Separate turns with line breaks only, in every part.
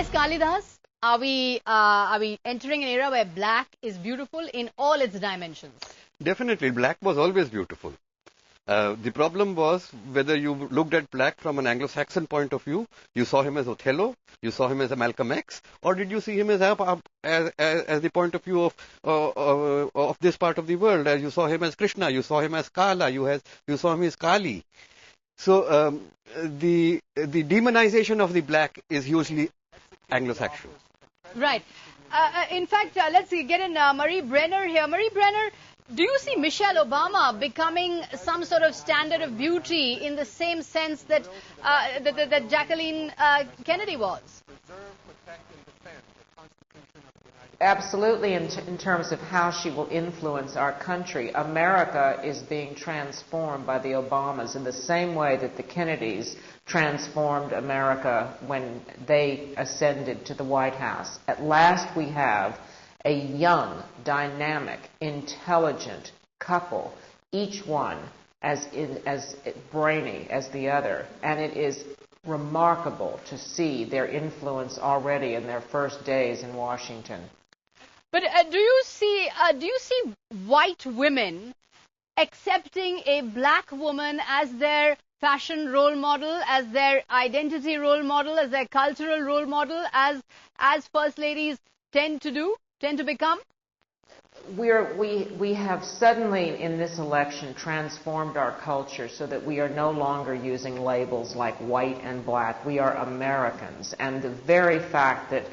Yes, Kalidas, are we entering an era where black is beautiful in all its dimensions?
Definitely, black was always beautiful. The problem was whether you looked at black from an Anglo-Saxon point of view, you saw him as Othello, you saw him as a Malcolm X, or did you see him as the point of view of this part of the world, as you saw him as Krishna, you saw him as Kala, you saw him as Kali. So the demonization of the black is hugely Anglo-Saxon.
Right. In fact, let's get in Marie Brenner here. Marie Brenner, do you see Michelle Obama becoming some sort of standard of beauty in the same sense that that Jacqueline Kennedy was?
Absolutely, in terms of how she will influence our country. America is being transformed by the Obamas in the same way that the Kennedys transformed America when they ascended to the White House. At last we have a young, dynamic, intelligent couple, each one as brainy as the other, and it is remarkable to see their influence already in their first days in Washington.
But do you see white women accepting a black woman as their fashion role model, as their identity role model, as their cultural role model, as first ladies tend to become?
We have suddenly in this election transformed our culture so that we are no longer using labels like white and black. We are Americans, and the very fact that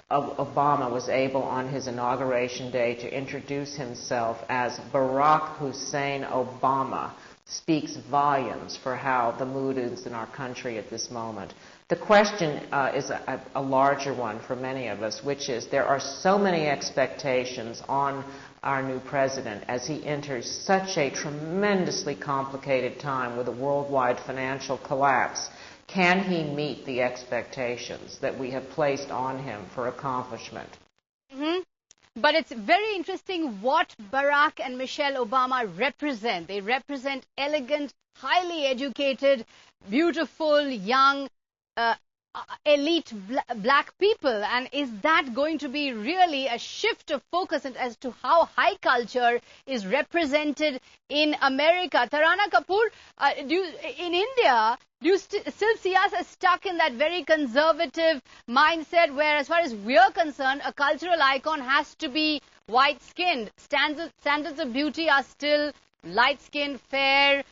Obama was able on his inauguration day to introduce himself as Barack Hussein Obama speaks volumes for how the mood is in our country at this moment. The question is a larger one for many of us, which is there are so many expectations on our new president as he enters such a tremendously complicated time with a worldwide financial collapse. Can he meet the expectations that we have placed on him for accomplishment?
Mm-hmm. But it's very interesting what Barack and Michelle Obama represent. They represent elegant, highly educated, beautiful, young, elite black people. And is that going to be really a shift of focus as to how high culture is represented in America? Tarana Kapoor, in India, do you still see us as stuck in that very conservative mindset where, as far as we're concerned, a cultural icon has to be white-skinned? Standards of beauty are still light-skinned, fair,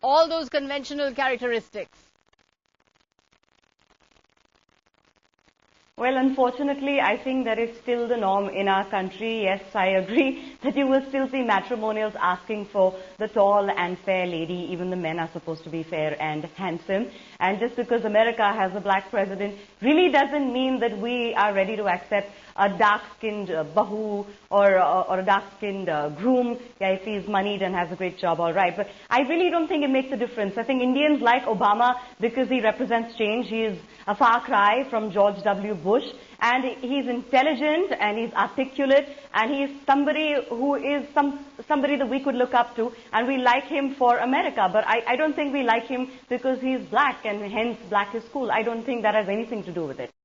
all those conventional characteristics.
Well, unfortunately, I think that is still the norm in our country. Yes, I agree that you will still see matrimonials asking for the tall and fair lady. Even the men are supposed to be fair and handsome. And just because America has a black president really doesn't mean that we are ready to accept a dark-skinned bahu or a dark-skinned groom. Yeah, if he's moneyed and has a great job, all right. But I really don't think it makes a difference. I think Indians like Obama because he represents change. He is a far cry from George W. Bush. And he's intelligent and he's articulate and he's somebody who is somebody that we could look up to, and we like him for America. But I don't think we like him because he's black and hence black is cool. I don't think that has anything to do with it.